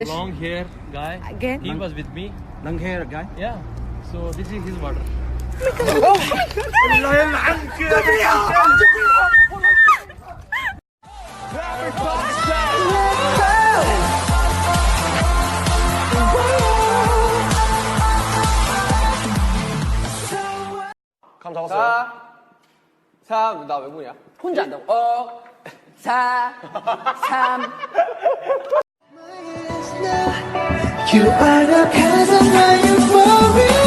Long hair guy. Again? He was with me. Long hair guy. Yeah. So this is his water. 감 잡았어요. 3, 나 외국이야. 혼자 한다고. 4, 3. You are the person I am for real.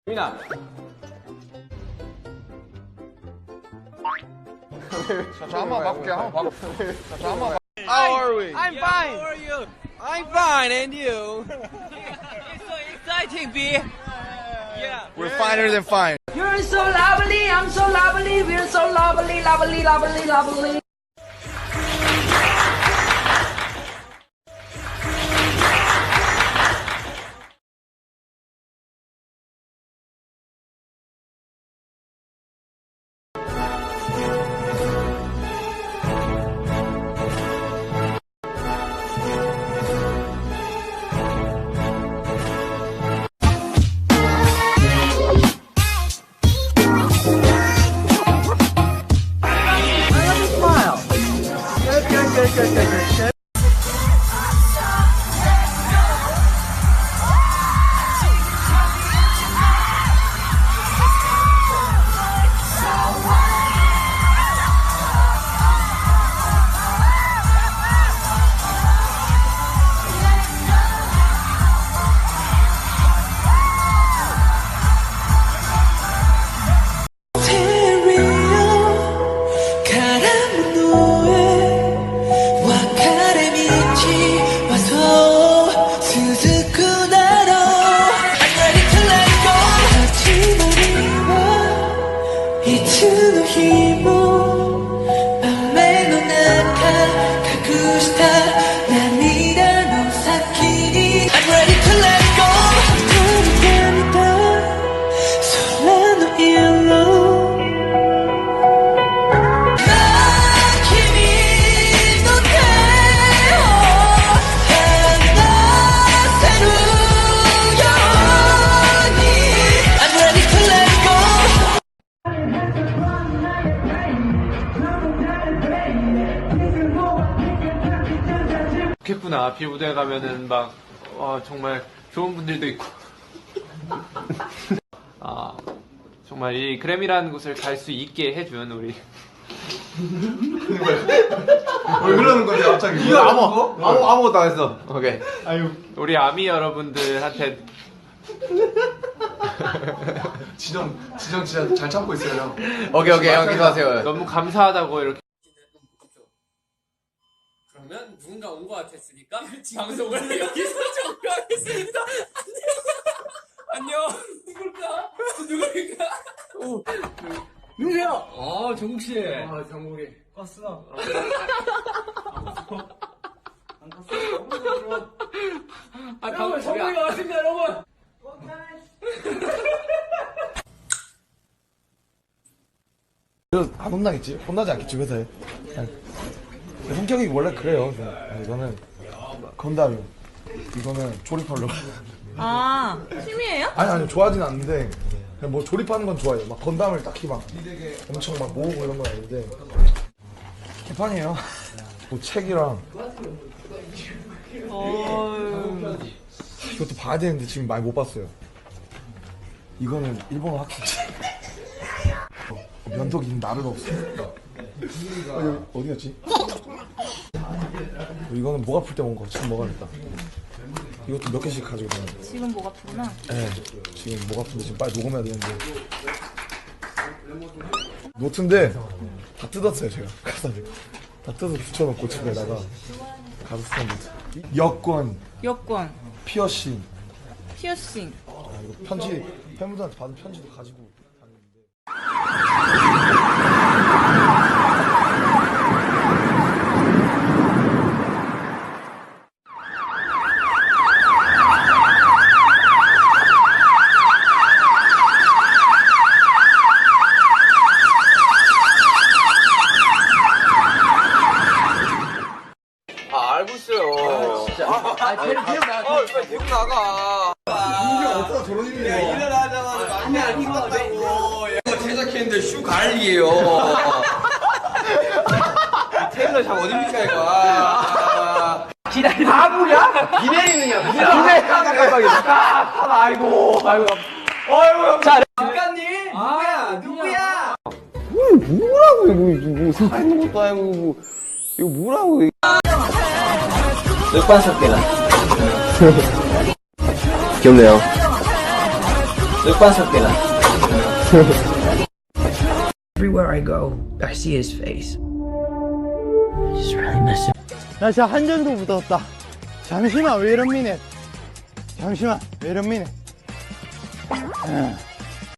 민아. 자, 한번 봐볼게요. 한번 봐볼게요. 자, 한번 봐. How are we? I'm fine. How are you? I'm fine, and you? It's so exciting, B. Yeah. We're finer than fine. You're so lovely, I'm so lovely, we're so lovely, lovely, lovely, lovely. 좋겠구나. 비 무대 가면은 막 정말 좋은 분들도 있고. 정말 이 그램이라는 곳을 갈 수 있게 해준 우리. 왜 그러는 거지, 갑자기? 이거 아무것도 안 했어. 오케이. 우리 아미 여러분들한테 지정 진짜 잘 참고 있어요, 형. 오케이, 형 기도하세요. 너무 감사하다고 이렇게. 그러면 누군가 온 것 같았으니까 방송을 여기서 종료하겠습니다. 안녕. 누굴까? 누구세요? 정국 씨. 정국이. 껐어. 안 껐어. 여러분, 정국이가 왔습니다, 여러분. 안 혼나겠지? 혼나지 않겠지 회사에. 성격이 원래 그래요. 이거는 건담이요. 이거는 조립하려고. 취미예요? 아니 좋아하진 않는데 그냥 뭐 조립하는 건 좋아해요. 막 건담을 딱히 막 엄청 막 모으고 이런 건 아닌데 개판이에요. 뭐 책이랑 이것도 봐야 되는데 지금 많이 못 봤어요. 이거는 일본어 학습지. 면도기 나르가 없어. 어디였지? 이거는 목 아플 때 먹은 거 지금 먹어야겠다. 이것도 몇 개씩 가지고 다녀요. 지금 목 아프구나. 네, 지금 목 아픈데 지금 빨리 녹음해야 되는데. 노트인데 다 뜯었어요 제가. 가사를 다 뜯어서 붙여놓고 집에다가 가서 쓰는 노트. 여권, 피어싱. 피어싱. 이거 편지 팬분들한테 받은 편지도 가지고 다니는데. 계속 나가. 어쩌다 저런 일이 있어. 일어나자마자 막내 안 입었다고. 이거 제작했는데 슈 갈리에요. 테일러 샵 어딥니까 이거? 기내리느냐? 아이고. 자, 작가님 누구야? 뭐라고 이거 살아있는 것도 아니고 이거 뭐라고 이거. 늑반석계다. 귀엽네요. 늑반석계다. Everywhere I go, I see his face. I just really miss him. 나 진짜 한 잔도 묻었다. 잠시만, 왜 이런 미네? 잠시만, 왜 이런 미네?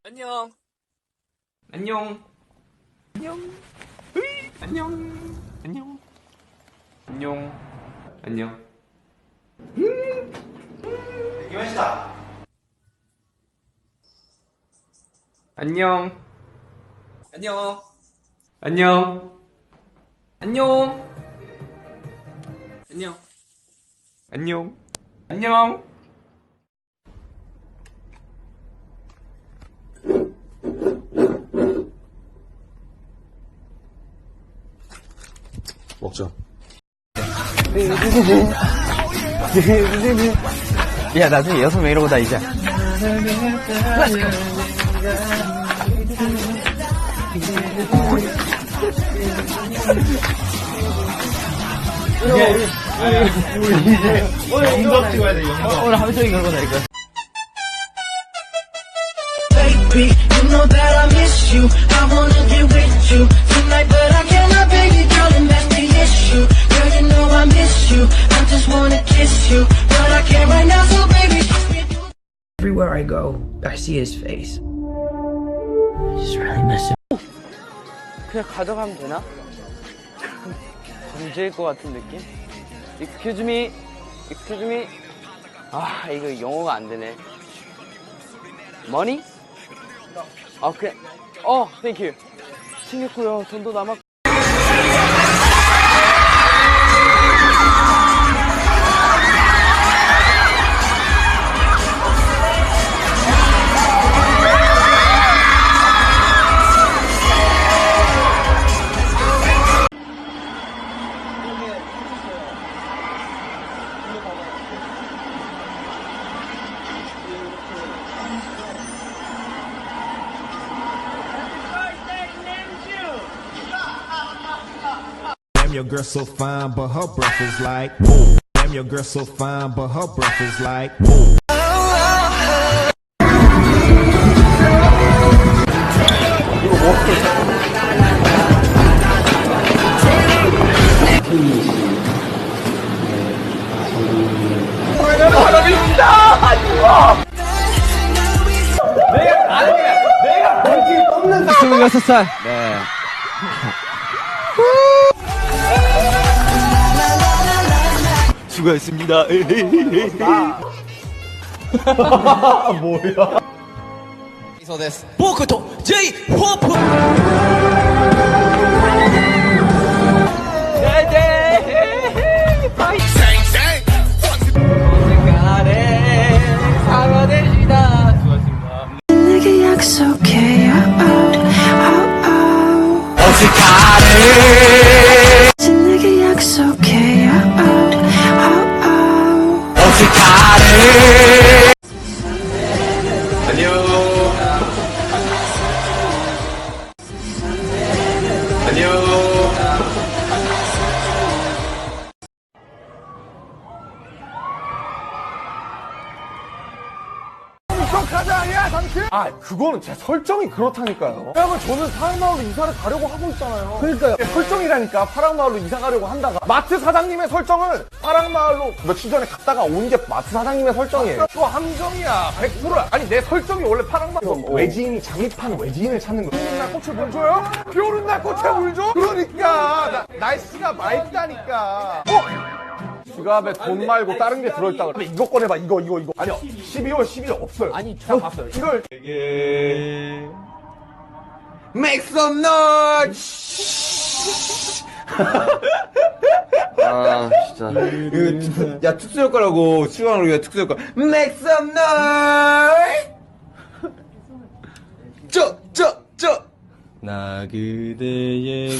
안녕. 안녕. 안녕. 안녕. 안녕. 안녕. 안녕. 이만시다. 안녕. 안녕. 안녕. 안녕. 안녕. 안녕. 안녕. 먹자. 야, 나중에 6명 이러고 다니자. 영덕 찍어야 돼, 영덕. 오늘 하루 종일 그러고 다닐 거야. Baby, you know that I miss you. I wanna get with you tonight, but I cannot, baby girl, and that's the issue. Girl, you know I miss you. I just wanna kiss you, but I can't right now, so baby, kiss me. Everywhere I go, I see his face. I just really miss him. 그냥 가져가면 되나? 문제일 것 같은 느낌? Excuse me, excuse me. 아, 이거 영어가 안 되네. Money? 아, 그냥, thank you. 챙겼고요. 돈도 남았고. Damn, your girl so fine, but her breath is like whoa. Damn, your girl so fine, but her breath is like whoa. 내가 26살. 네. 수고했습니다. 뭐야? 보크토 제이 호프. 내게 약속해요. 내게 약속해요. 아, 그거는 제 설정이 그렇다니까요. 왜냐면 저는 파랑마을로 이사를 가려고 하고 있잖아요. 그러니까요. 설정이라니까. 파랑마을로 이사 가려고 한다가. 마트 사장님의 설정은 파랑마을로 며칠 전에 갔다가 온 게 마트 사장님의 설정이에요. 또 함정이야. 100%야. 아니, 내 설정이 원래 파랑마을 외지인이 장립한 외지인을 찾는 거야. 비 오는 날 꽃에 물 줘요? 비 오는 날 꽃에 물 줘? 그러니까. 날씨가 맑다니까. 지갑에 돈 말고 다른 게 들어있다 그래. 이거 꺼내봐. 이거. 아니요. 12월 10일 없어요. 아니, 저 봤어요. 이걸. Make some noise. 아, 진짜. 야, 특수 효과라고. 수강을 위해 특수 효과. Make some noise! 나 그대에게